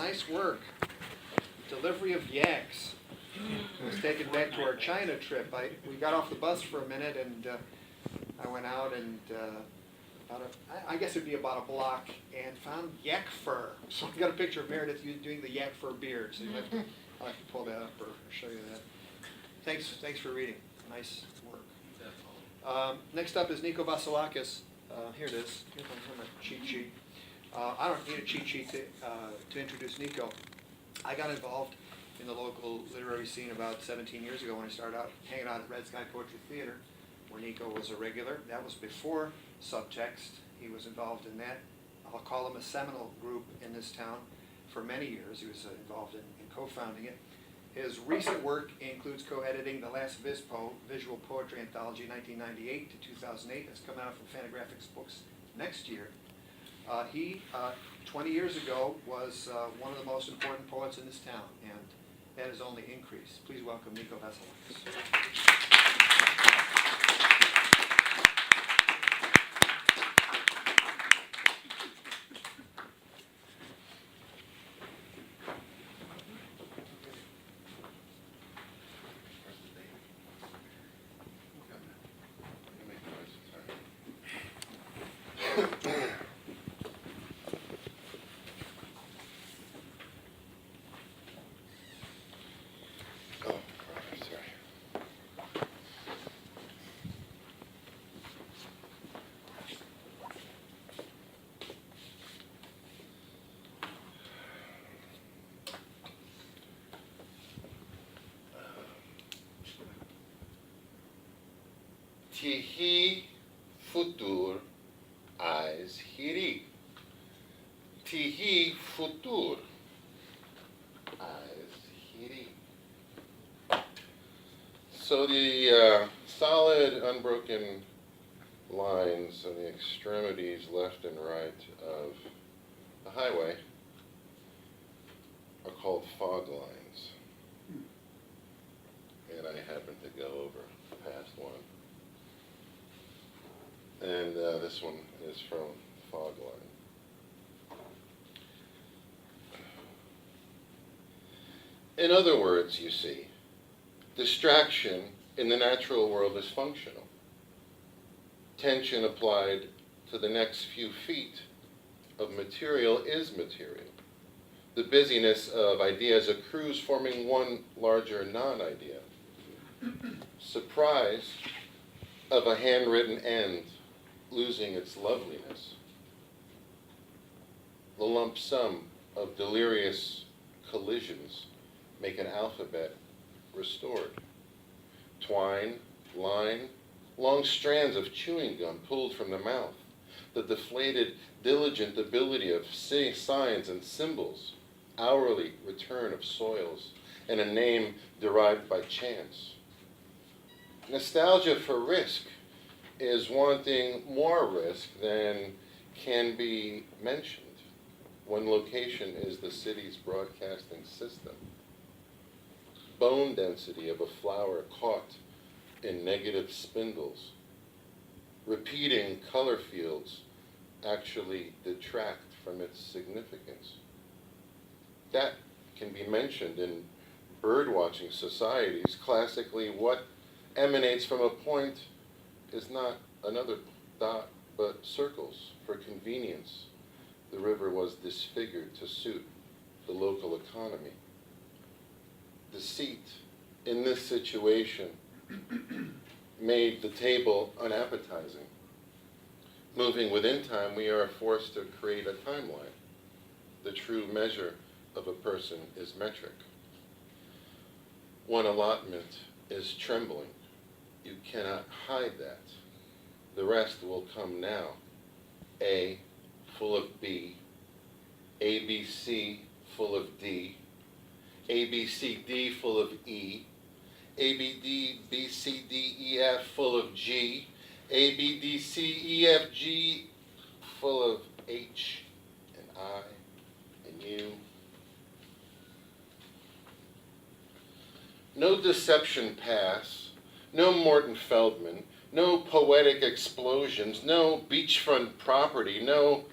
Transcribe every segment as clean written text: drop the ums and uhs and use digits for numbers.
Nice work. Delivery of yaks. I was taken back to our China trip. We got off the bus for a minute, and I went out and I guess it'd be about a block, and found yak fur. So I got a picture of Meredith doing the yak fur beard. So I'll have to pull that up or show you that. Thanks for reading. Nice work. Next up is Nico Vassilakis. Here it is. Here's my cheat sheet. I don't need a cheat sheet to introduce Nico. I got involved in the local literary scene about 17 years ago when I started out hanging out at Red Sky Poetry Theater, where Nico was a regular. That was before Subtext. He was involved in that. I'll call him a seminal group in this town for many years. He was involved in co-founding it. His recent work includes co-editing the last VisPo, Visual Poetry Anthology, 1998 to 2008. That's coming out from Fantagraphics Books next year. He, 20 years ago, was one of the most important poets in this town, and that has only increased. Please welcome Nico Vassilakis. Tihi futur ais hiri. Tihi futur ais hiri. So the solid, unbroken lines on the extremities left and right of the highway are called fog lines. And I happen to go over past one. And this one is from Fog Line. In other words, you see, distraction in the natural world is functional. Tension applied to the next few feet of material is material. The busyness of ideas accrues, forming one larger non-idea. Surprise of a handwritten end losing its loveliness. The lump sum of delirious collisions make an alphabet restored. Twine, line, long strands of chewing gum pulled from the mouth, the deflated, diligent ability of signs and symbols, hourly return of soils, and a name derived by chance. Nostalgia for risk is wanting more risk than can be mentioned when location is the city's broadcasting system. Bone density of a flower caught in negative spindles. Repeating color fields actually detract from its significance. That can be mentioned in bird-watching societies. Classically, what emanates from a point is not another dot, but circles. For convenience, the river was disfigured to suit the local economy. Deceit in this situation made the table unappetizing. Moving within time, we are forced to create a timeline. The true measure of a person is metric. One allotment is trembling. You cannot hide that. The rest will come now. A full of B, ABC full of D, ABCD full of E, ABD, BCD, EF full of G, ABDC, EFG full of H and I and U. No deception pass, no Morton Feldman, no poetic explosions, no beachfront property, no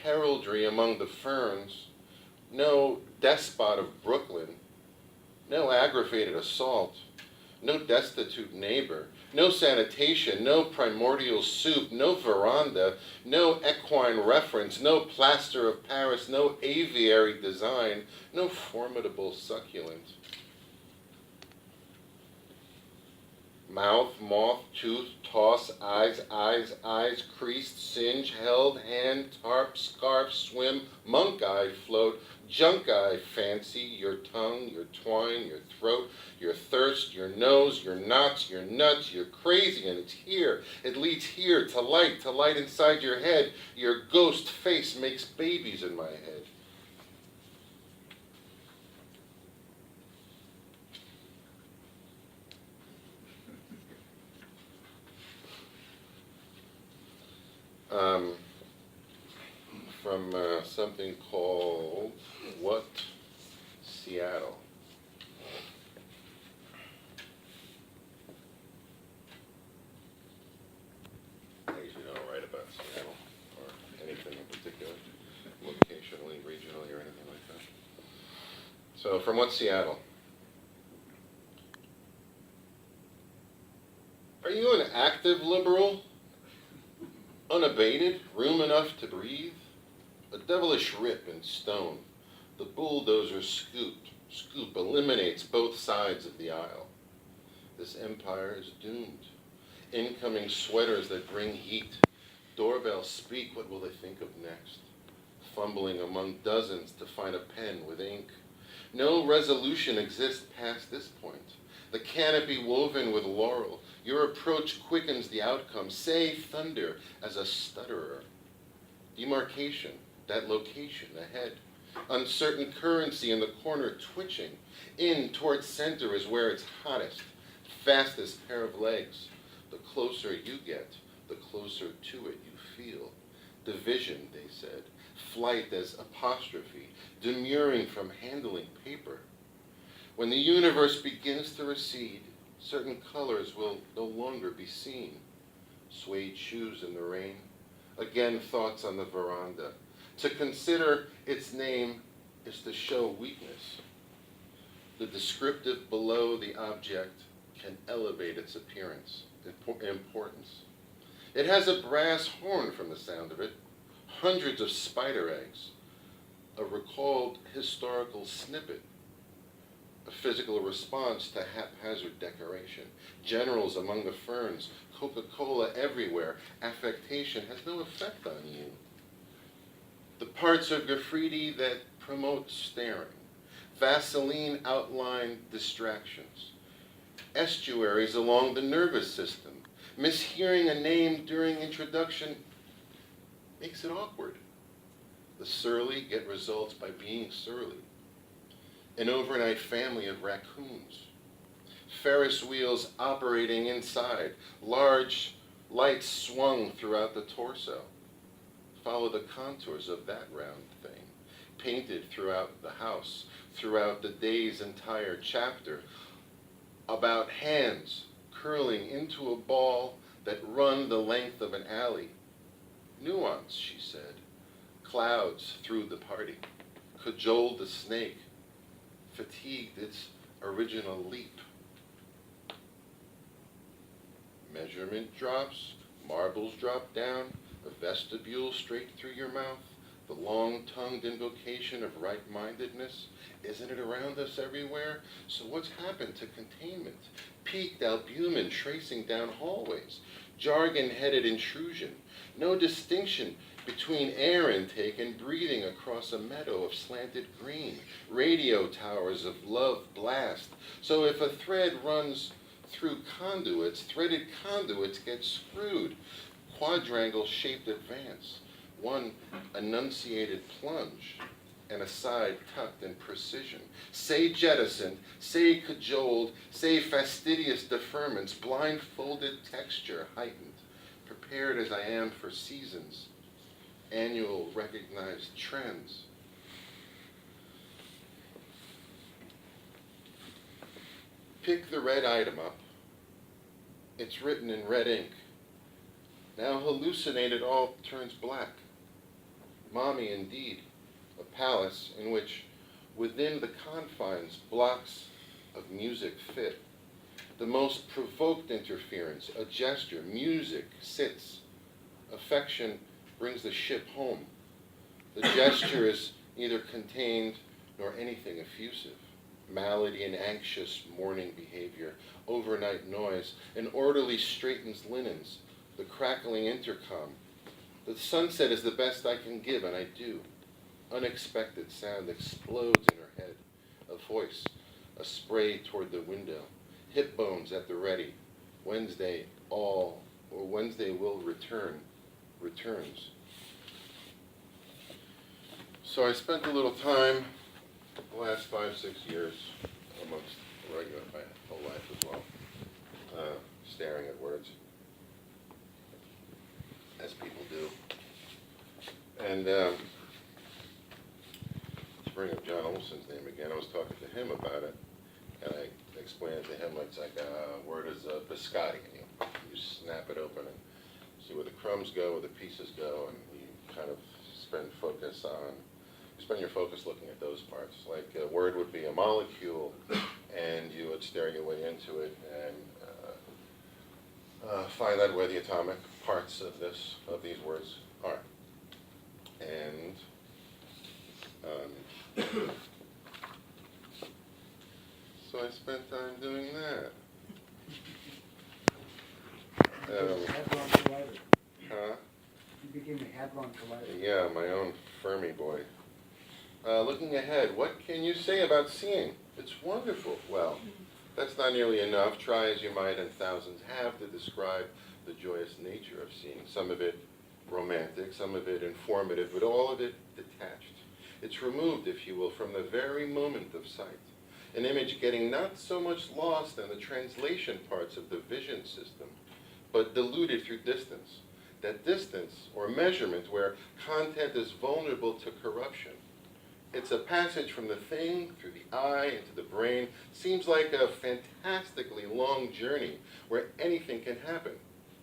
heraldry among the ferns. no despot of Brooklyn, no aggravated assault, no destitute neighbor, no sanitation, no primordial soup, no veranda, no equine reference, no plaster of Paris, no aviary design, no formidable succulent. Mouth, moth, tooth, toss, eyes, creased, singe, held, hand, tarp, scarf, swim, monk eye, float, junk eye, fancy, your tongue, your twine, your throat, your thirst, your nose, your knots, your nuts, you're crazy and it's here. It leads here to light inside your head. Your ghost face makes babies in my head. From something called What Seattle. I usually don't write about Seattle or anything in particular, locationally, regionally, or anything like that. So, from What Seattle? Are you an active liberal? Unabated, room enough to breathe? A devilish rip in stone. The bulldozer scoop eliminates both sides of the aisle. This empire is doomed. Incoming sweaters that bring heat. Doorbells speak, what will they think of next? Fumbling among dozens to find a pen with ink. No resolution exists past this point. The canopy woven with laurel. Your approach quickens the outcome. Say thunder as a stutterer. Demarcation, that location ahead. Uncertain currency in the corner twitching. In towards center is where it's hottest. Fastest pair of legs. The closer you get, the closer to it you feel. Division, they said. Flight as apostrophe. Demurring from handling paper. When the universe begins to recede, certain colors will no longer be seen. Suede shoes in the rain. Again, thoughts on the veranda. To consider its name is to show weakness. The descriptive below the object can elevate its appearance, importance. It has a brass horn from the sound of it, hundreds of spider eggs, a recalled historical snippet, a physical response to haphazard decoration, generals among the ferns, Coca-Cola everywhere. Affectation has no effect on you. The parts of graffiti that promote staring, Vaseline outline distractions, estuaries along the nervous system, mishearing a name during introduction makes it awkward. The surly get results by being surly. An overnight family of raccoons. Ferris wheels operating inside. Large lights swung throughout the torso. Follow the contours of that round thing. Painted throughout the house, throughout the day's entire chapter. About hands curling into a ball that run the length of an alley. Nuance, she said. Clouds through the party. Cajoled the snake. Fatigued its original leap. Measurement drops, marbles drop down, a vestibule straight through your mouth, the long-tongued invocation of right-mindedness. Isn't it around us everywhere? So what's happened to containment? Peaked albumin tracing down hallways, jargon-headed intrusion, no distinction between air intake and breathing across a meadow of slanted green, radio towers of love blast. So if a thread runs through conduits, threaded conduits get screwed. Quadrangle-shaped advance, one enunciated plunge, and a side tucked in precision. Say jettisoned, say cajoled, say fastidious deferments, blindfolded texture heightened, prepared as I am for seasons, annual recognized trends. Pick the red item up. It's written in red ink. Now hallucinated all turns black. Mommy indeed. a palace in which, within the confines, blocks of music fit. The most provoked interference, a gesture, music sits. Affection brings the ship home. The gesture is neither contained nor anything effusive. Malady and anxious morning behavior, overnight noise, an orderly straightens linens, the crackling intercom. The sunset is the best I can give, and I do. Unexpected sound explodes in her head. A voice, a spray toward the window. Hip bones at the ready. Wednesday will return, returns. So I spent a little time, the last 5-6 years, amongst regular, my whole life as well, staring at words, as people do. And to bring up John Olson's name again, I was talking to him about it, and I explained to him, it's like a word is biscotti, and you snap it open and see where the crumbs go, where the pieces go, and you kind of spend your focus looking at those parts. Like a word would be a molecule, and you would stare your way into it and find out where the atomic parts of these words are. And so I spent time doing that. Hadron Collider. Huh? You became a Hadron Collider. Yeah, my own Fermi boy. Looking ahead, what can you say about seeing? It's wonderful. Well, that's not nearly enough. Try as you might, and thousands have, to describe the joyous nature of seeing. Some of it romantic, some of it informative, but all of it detached. It's removed, if you will, from the very moment of sight. An image getting not so much lost in the translation parts of the vision system, but diluted through distance. That distance, or measurement, where content is vulnerable to corruption. It's a passage from the thing through the eye into the brain. Seems like a fantastically long journey where anything can happen,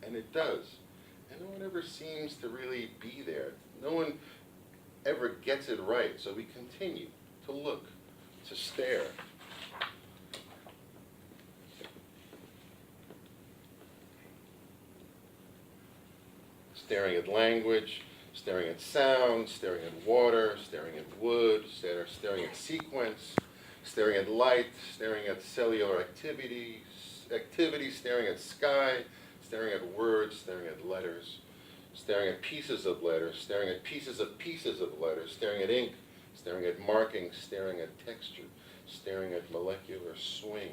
and it does. And no one ever seems to really be there. No one ever gets it right, so we continue to look, to stare. Staring at language, staring at sound, staring at water, staring at wood, staring at sequence, staring at light, staring at cellular activity, staring at sky, staring at words, staring at letters, staring at pieces of letters, staring at pieces of letters, staring at ink, staring at marking, staring at texture, staring at molecular swing.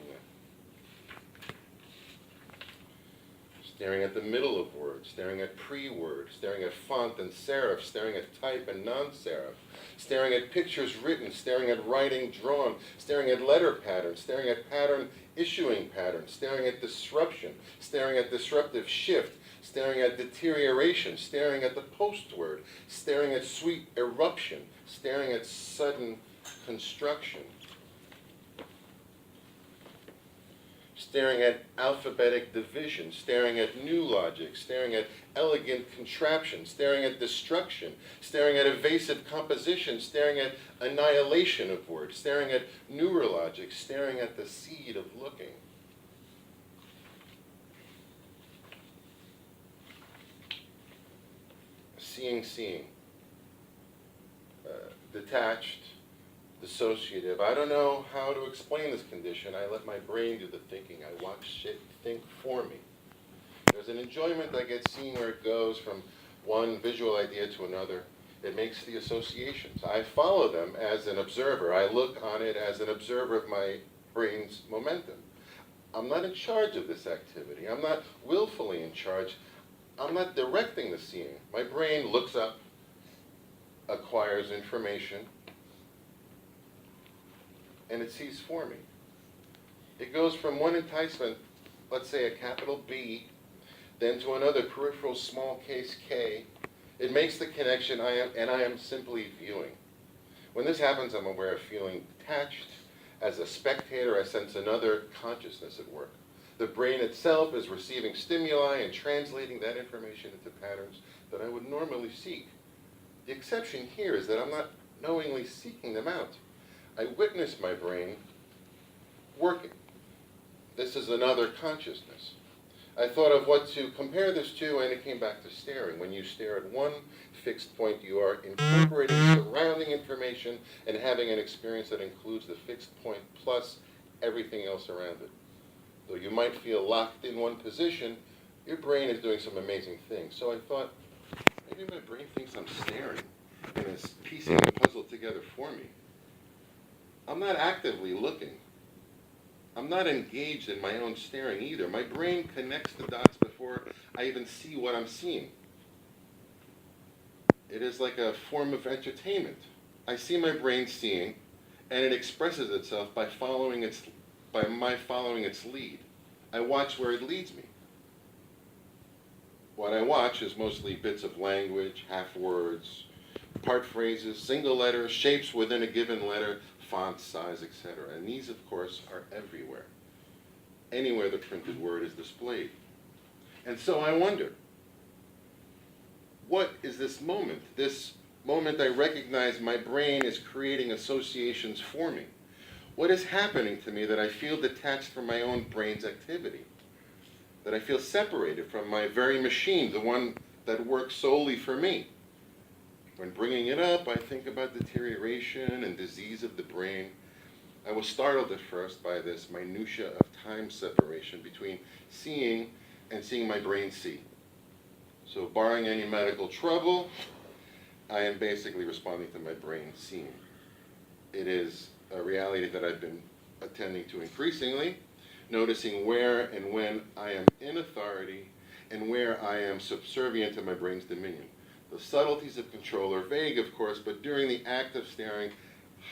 Staring at the middle of words, staring at pre-word, staring at font and serif, staring at type and non-serif, staring at pictures written, staring at writing drawn, staring at letter patterns, staring at pattern issuing patterns, staring at disruption, staring at disruptive shift, staring at deterioration, staring at the post-word, staring at sweet eruption, staring at sudden construction. Staring at alphabetic division, staring at new logic, staring at elegant contraption, staring at destruction, staring at evasive composition, staring at annihilation of words, staring at neurologic, staring at the seed of looking. Seeing. Detached. Dissociative. I don't know how to explain this condition. I let my brain do the thinking. I watch shit think for me. There's an enjoyment I get seeing where it goes from one visual idea to another. It makes the associations. I follow them as an observer. I look on it as an observer of my brain's momentum. I'm not in charge of this activity. I'm not willfully in charge. I'm not directing the seeing. My brain looks up, acquires information, and it sees for me. It goes from one enticement, let's say a capital B, then to another peripheral small case K. It makes the connection, I am simply viewing. When this happens, I'm aware of feeling detached. As a spectator, I sense another consciousness at work. The brain itself is receiving stimuli and translating that information into patterns that I would normally seek. The exception here is that I'm not knowingly seeking them out. I witness my brain working. This is another consciousness. I thought of what to compare this to, and it came back to staring. When you stare at one fixed point, you are incorporating surrounding information and having an experience that includes the fixed point plus everything else around it. Though you might feel locked in one position, your brain is doing some amazing things. So I thought, maybe my brain thinks I'm staring and is piecing the puzzle together for me. I'm not actively looking. I'm not engaged in my own staring either. My brain connects the dots before I even see what I'm seeing. It is like a form of entertainment. I see my brain seeing, and it expresses itself by my following its lead. I watch where it leads me. What I watch is mostly bits of language, half words, part phrases, single letters, shapes within a given letter, font size, etc. And these, of course, are everywhere. Anywhere the printed word is displayed. And so I wonder, what is this moment? This moment I recognize my brain is creating associations for me. What is happening to me that I feel detached from my own brain's activity? That I feel separated from my very machine, the one that works solely for me? When bringing it up, I think about deterioration and disease of the brain. I was startled at first by this minutia of time separation between seeing and seeing my brain see. So barring any medical trouble, I am basically responding to my brain seeing. It is a reality that I've been attending to increasingly, noticing where and when I am in authority and where I am subservient to my brain's dominion. The subtleties of control are vague, of course, but during the act of staring,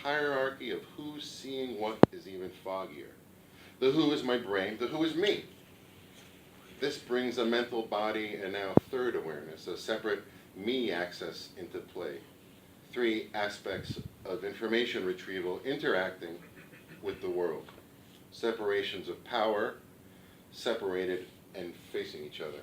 hierarchy of who's seeing what is even foggier. The who is my brain, the who is me. This brings a mental body and now third awareness, a separate me axis into play. Three aspects of information retrieval interacting with the world. Separations of power, separated and facing each other.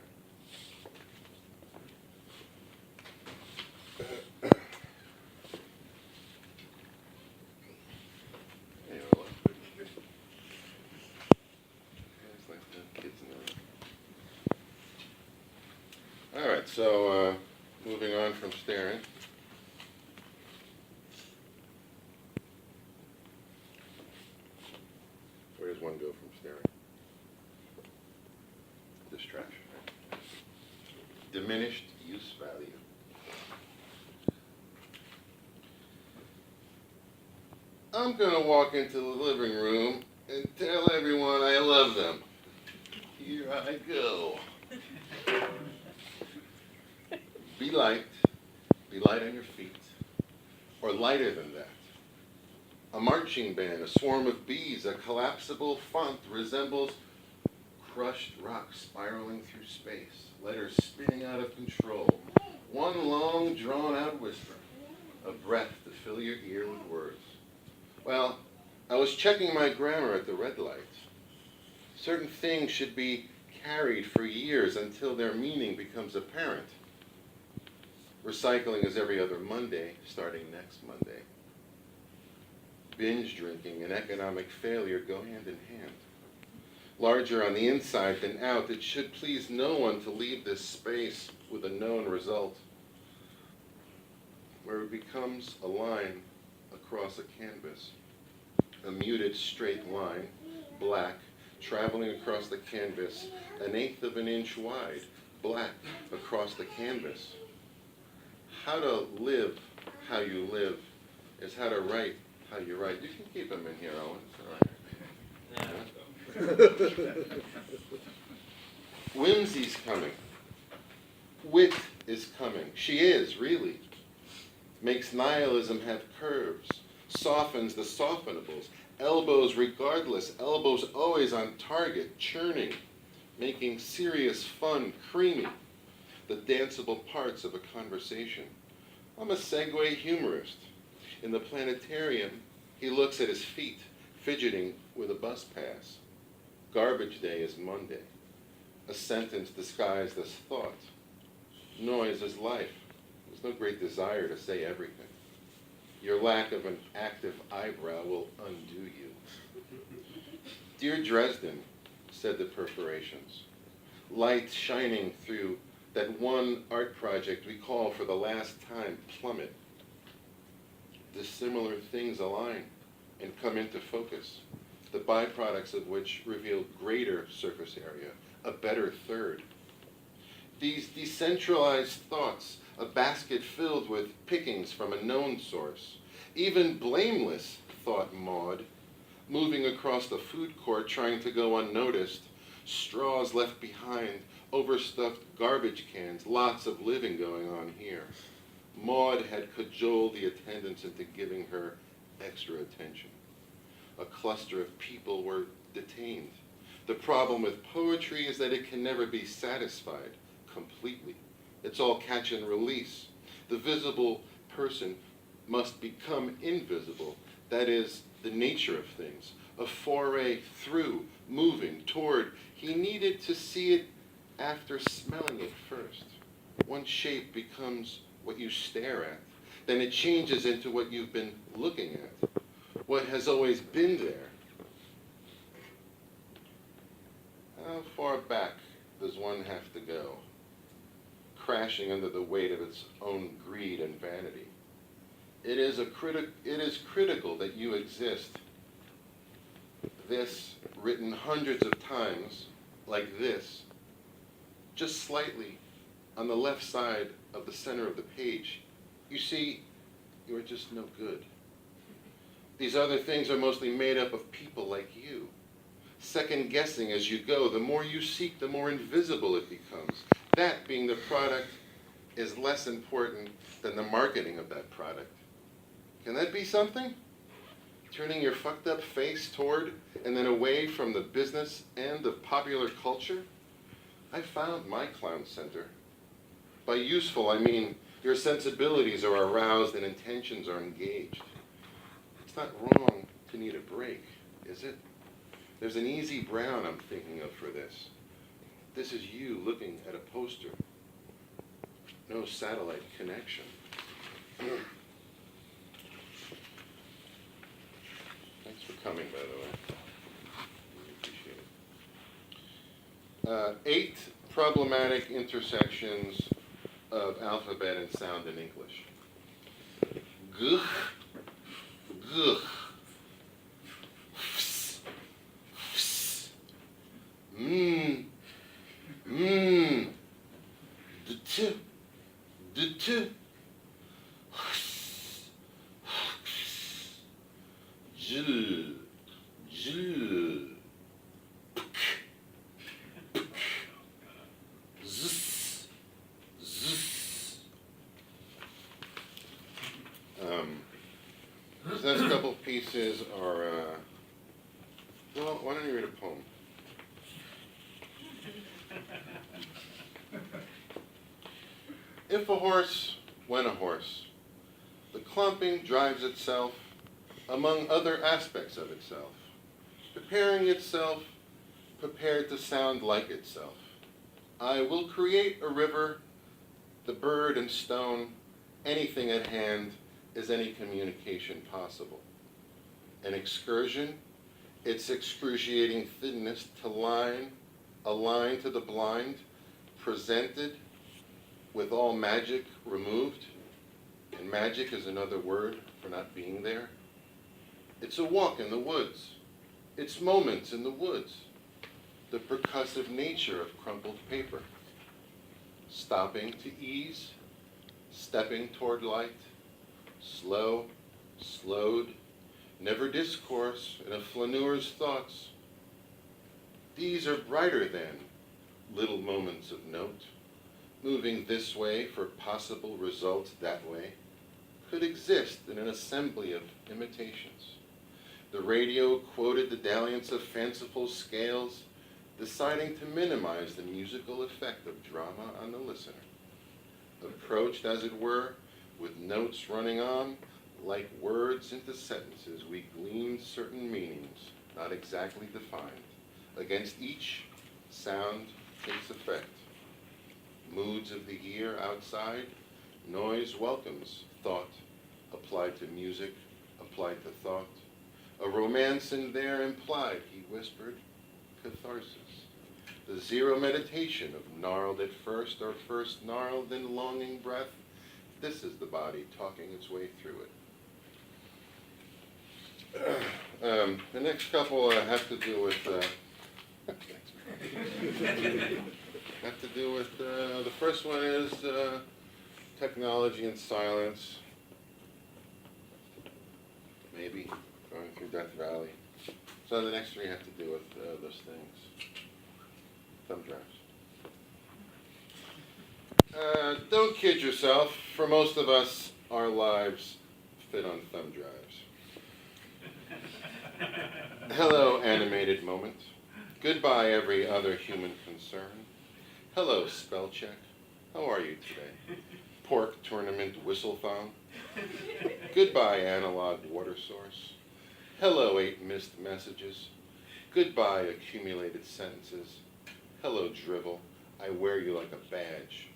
All right, so moving on from staring. Where does one go from staring? Distraction. Right? Diminished use value. I'm going to walk into the living room and tell everyone I love them. Here I go. Be light on your feet, or lighter than that. A marching band, a swarm of bees, a collapsible font resembles crushed rock spiraling through space, letters spinning out of control. One long, drawn-out whisper, a breath to fill your ear with words. Well, I was checking my grammar at the red light. Certain things should be carried for years until their meaning becomes apparent. Recycling is every other Monday, starting next Monday. Binge drinking and economic failure go hand in hand. Larger on the inside than out, it should please no one to leave this space with a known result, where it becomes a line across a canvas, a muted straight line, black, traveling across the canvas, 1/8 of an inch wide, black across the canvas. How to live how you live is how to write how you write. You can keep them in here, Owen. It's all right. Whimsy's coming. Wit is coming. She is, really. Makes nihilism have curves. Softens the softenables. Elbows regardless. Elbows always on target. Churning. Making serious fun creamy. The danceable parts of a conversation. I'm a segue humorist. In the planetarium, he looks at his feet, fidgeting with a bus pass. Garbage day is Monday. A sentence disguised as thought. Noise is life. There's no great desire to say everything. Your lack of an active eyebrow will undo you. Dear Dresden, said the perforations, light shining through that one art project we call for the last time plummet. Dissimilar things align and come into focus, the byproducts of which reveal greater surface area, a better third. These decentralized thoughts, a basket filled with pickings from a known source, even blameless, thought Maud, moving across the food court trying to go unnoticed, straws left behind, overstuffed garbage cans, lots of living going on here. Maud had cajoled the attendants into giving her extra attention. A cluster of people were detained. The problem with poetry is that it can never be satisfied completely. It's all catch and release. The visible person must become invisible. That is the nature of things. A foray through, moving, toward. He needed to see it after smelling it first. One shape becomes what you stare at. Then it changes into what you've been looking at. What has always been there. How far back does one have to go? Crashing under the weight of its own greed and vanity. It is critical that you exist. This, written hundreds of times, like this, just slightly on the left side of the center of the page. You see, you are just no good. These other things are mostly made up of people like you. Second guessing as you go, the more you seek, the more invisible it becomes. That being the product is less important than the marketing of that product. Can that be something? Turning your fucked up face toward and then away from the business end of popular culture? I found my clown center. By useful, I mean your sensibilities are aroused and intentions are engaged. It's not wrong to need a break, is it? There's an easy brown I'm thinking of for this. This is you looking at a poster. No satellite connection. Thanks for coming, by the way. Really appreciate it. 8 problematic intersections of alphabet and sound in English. G, g, fs, fs, d t, j, j, z, z. These next couple pieces are, well, why don't you read a poem? If a horse, when a horse, the clumping drives itself among other aspects of itself, preparing itself, prepared to sound like itself. I will create a river, the bird and stone, anything at hand, is any communication possible. An excursion, its excruciating thinness to line, a line to the blind, presented with all magic removed, and magic is another word for not being there. It's a walk in the woods. It's moments in the woods. The percussive nature of crumpled paper. Stopping to ease, stepping toward light, slow, slowed, never discourse in a flaneur's thoughts. These are brighter than little moments of note, moving this way for possible results that way, could exist in an assembly of imitations. The radio quoted the dalliance of fanciful scales, deciding to minimize the musical effect of drama on the listener. Approached, as it were, with notes running on, like words into sentences, we gleaned certain meanings, not exactly defined. Against each, sound takes effect. Moods of the year outside, noise welcomes thought applied to music, applied to thought. A romance in there implied, he whispered, catharsis. The zero meditation of gnarled at first, or first gnarled in longing breath. This is the body talking its way through it. The next couple have to do with the first one is technology and silence. Maybe going through Death Valley. So the next three have to do with those things. Thumb drives. Don't kid yourself. For most of us, our lives fit on thumb drives. Hello, animated moment. Goodbye, every other human concern. Hello, spell check. How are you today? Pork tournament whistle-thong. Goodbye, analog water source. Hello, 8 missed messages. Goodbye, accumulated sentences. Hello, drivel. I wear you like a badge.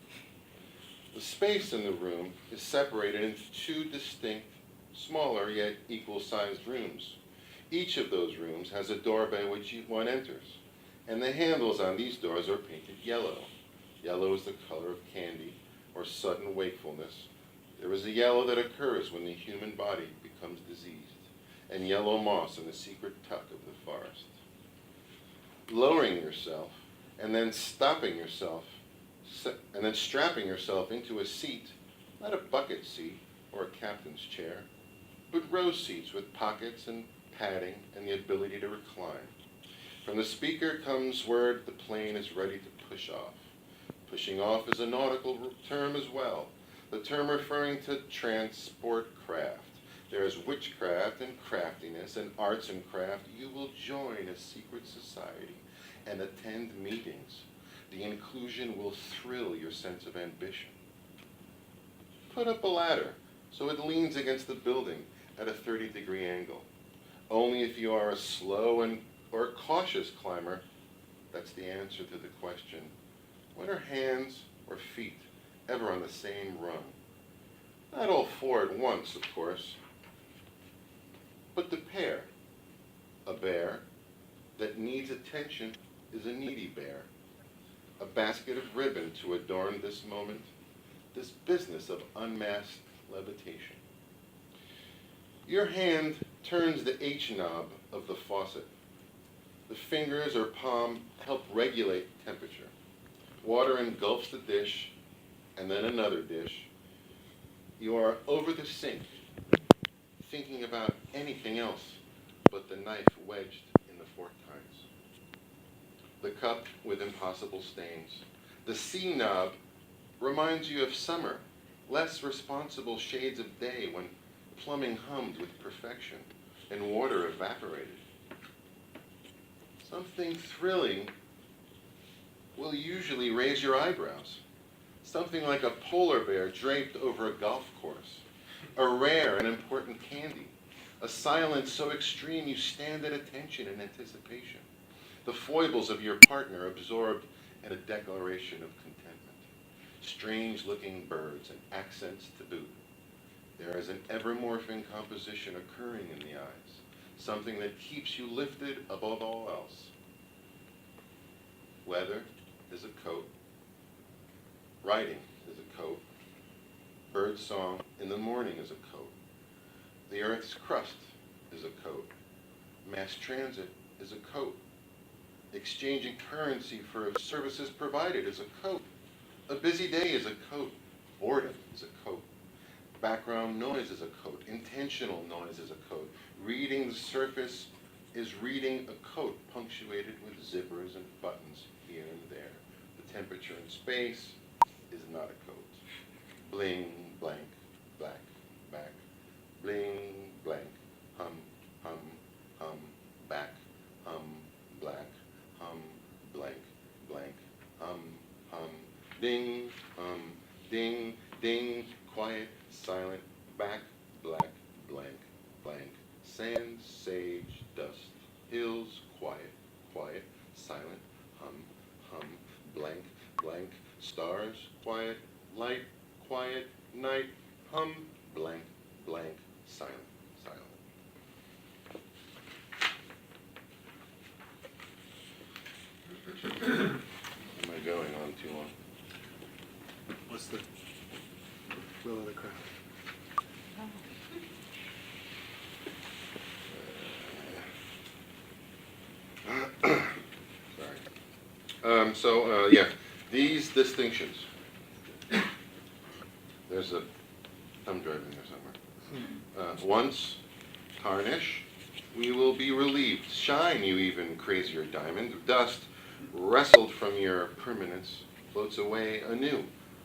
The space in the room is separated into 2 distinct, smaller yet equal-sized rooms. Each of those rooms has a door by which one enters, and the handles on these doors are painted yellow. Yellow is the color of candy or sudden wakefulness. There is a yellow that occurs when the human body becomes diseased, and yellow moss in the secret tuck of the forest. Lowering yourself, and then stopping yourself, and then strapping yourself into a seat, not a bucket seat or a captain's chair, but row seats with pockets and padding and the ability to recline. From the speaker comes word the plane is ready to push off. Pushing off is a nautical term as well, the term referring to transport craft. There is witchcraft and craftiness and arts and craft. You will join a secret society and attend meetings. The inclusion will thrill your sense of ambition. Put up a ladder so it leans against the building at a 30-degree angle. Only if you are a slow or cautious climber, that's the answer to the question, when are hands or feet ever on the same rung? Not all 4 at once, of course, but the pair. A bear that needs attention is a needy bear. A basket of ribbon to adorn this moment, this business of unmasked levitation. Your hand turns the H knob of the faucet. The fingers or palm help regulate temperature. Water engulfs the dish, and then another dish. You are over the sink, thinking about anything else but the knife wedged in the fork tines. The cup with impossible stains. The C knob reminds you of summer, less responsible shades of day when plumbing hummed with perfection and water evaporated. Something thrilling will usually raise your eyebrows. Something like a polar bear draped over a golf course. A rare and important candy. A silence so extreme you stand at attention in anticipation. The foibles of your partner absorbed in a declaration of contentment. Strange-looking birds and accents to boot. There is an ever-morphing composition occurring in the eyes, something that keeps you lifted above all else. Weather is a coat. Writing is a coat. Bird song in the morning is a coat. The earth's crust is a coat. Mass transit is a coat. Exchanging currency for services provided is a coat. A busy day is a coat. Boredom is a coat. Background noise is a coat. Intentional noise is a coat. Reading the surface is reading a coat punctuated with zippers and buttons here and there. The temperature in space is not a coat. Bling, blank, black, back. Bling, blank, hum, hum, hum, back, hum, black, hum, blank, blank, hum, hum, ding, ding, ding, quiet, silent, back, black, blank, blank, sand, sage, dust, hills, quiet, quiet, silent, hum, hum, blank, blank, stars, quiet, light, quiet, night, hum, blank, blank, silent, silent. Am I going on too long? What's the will of the crowd? Sorry. Yeah, these distinctions. There's a thumb drive in there somewhere. Once, tarnish, we will be relieved. Shine, you even crazier diamond. Dust, wrestled from your permanence, floats away anew,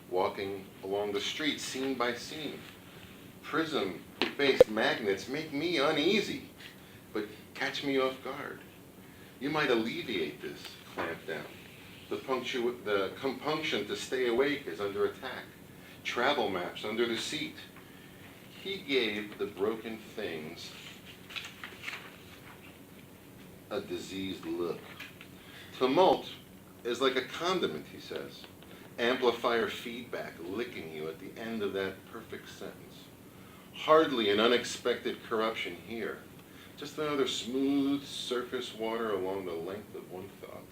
walking along the street, scene by scene. Prism-based magnets make me uneasy, but catch me off guard. You might alleviate this clamp down. The compunction to stay awake is under attack. Travel maps under the seat. He gave the broken things a diseased look. Tumult is like a condiment, he says. Amplifier feedback licking you at the end of that perfect sentence. Hardly an unexpected corruption here. Just another smooth surface water along the length of one thought.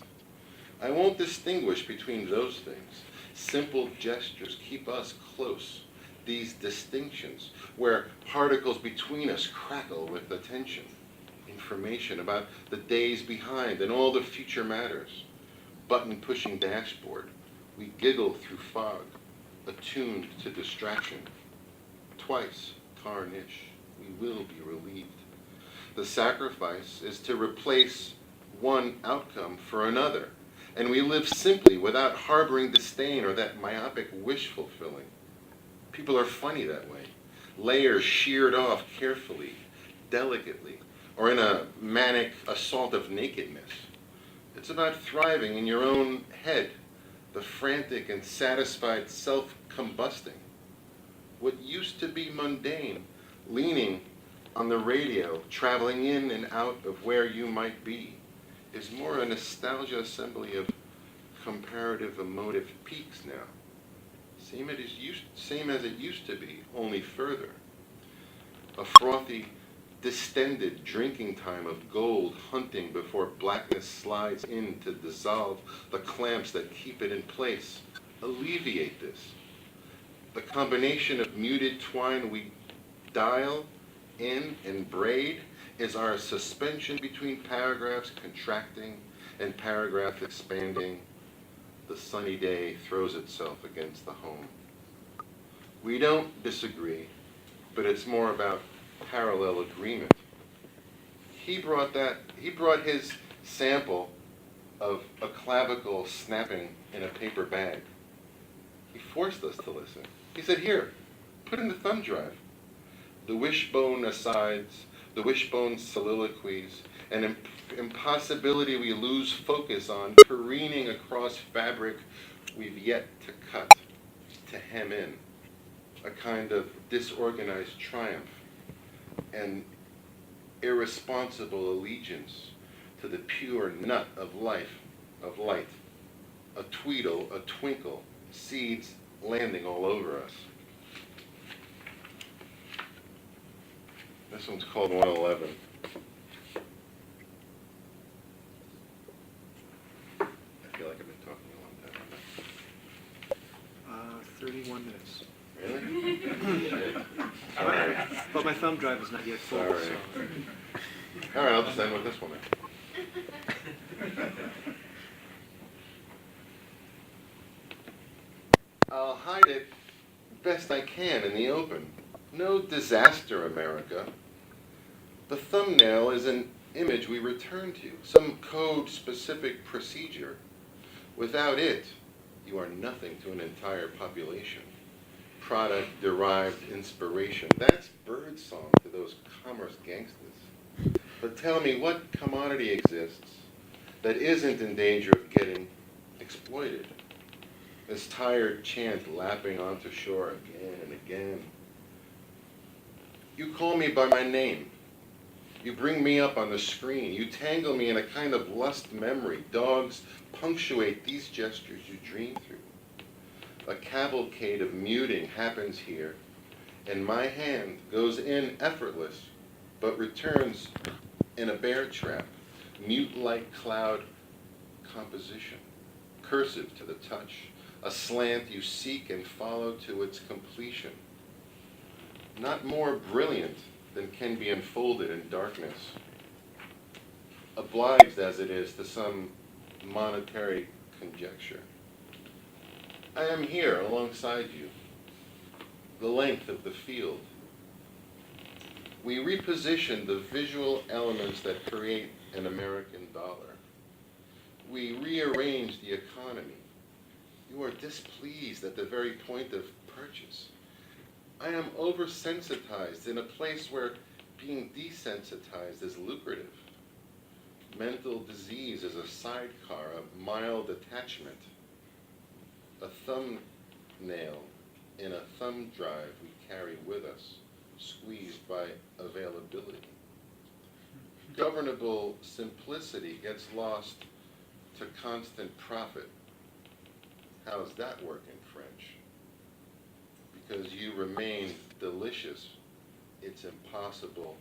I won't distinguish between those things. Simple gestures keep us close. These distinctions, where particles between us crackle with attention. Information about the days behind and all the future matters. Button-pushing dashboard. We giggle through fog, attuned to distraction. Twice, tarnish, we will be relieved. The sacrifice is to replace one outcome for another, and we live simply without harboring disdain or that myopic wish fulfilling. People are funny that way. Layers sheared off carefully, delicately, or in a manic assault of nakedness. It's about thriving in your own head, the frantic and satisfied self-combusting. What used to be mundane, leaning on the radio, traveling in and out of where you might be, is more a nostalgia assembly of comparative emotive peaks now. Same as it used to be, only further. A frothy, distended drinking time of gold hunting before blackness slides in to dissolve the clamps that keep it in place. Alleviate this. The combination of muted twine we dial in and braid is our suspension between paragraphs contracting and paragraph expanding. The sunny day throws itself against the home. We don't disagree, but it's more about parallel agreement. He brought his sample of a clavicle snapping in a paper bag. He forced us to listen. He said, here, put in the thumb drive. The wishbone asides, the wishbone soliloquies, an impossibility we lose focus on, careening across fabric we've yet to cut, to hem in, a kind of disorganized triumph, and irresponsible allegiance to the pure nut of life, of light, a tweedle, a twinkle, seeds landing all over us. This one's called 111. I feel like I've been talking a long time. 31 minutes. Really? All right. But my thumb drive is not yet full. Sorry. So. All right, I'll just end with this one then. I'll hide it best I can in the open. No disaster, America. The thumbnail is an image we return to, some code-specific procedure. Without it, you are nothing to an entire population. Product-derived inspiration. That's birdsong to those commerce gangsters. But tell me, what commodity exists that isn't in danger of getting exploited? This tired chant lapping onto shore again and again. You call me by my name. You bring me up on the screen. You tangle me in a kind of lust memory. Dogs punctuate these gestures you dream through. A cavalcade of muting happens here, and my hand goes in effortless, but returns in a bear trap, mute-like cloud composition, cursive to the touch, a slant you seek and follow to its completion. Not more brilliant than can be unfolded in darkness, obliged as it is to some monetary conjecture. I am here alongside you, the length of the field. We reposition the visual elements that create an American dollar. We rearrange the economy. You are displeased at the very point of purchase. I am oversensitized in a place where being desensitized is lucrative. Mental disease is a sidecar, a mild attachment, a thumbnail in a thumb drive we carry with us, squeezed by availability. Governable simplicity gets lost to constant profit. How's that work in French? Because you remain delicious, it's impossible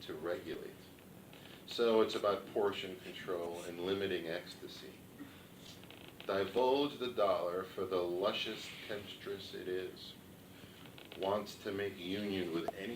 to regulate. So it's about portion control and limiting ecstasy. Divulge the dollar for the luscious temptress it is. Wants to make union with any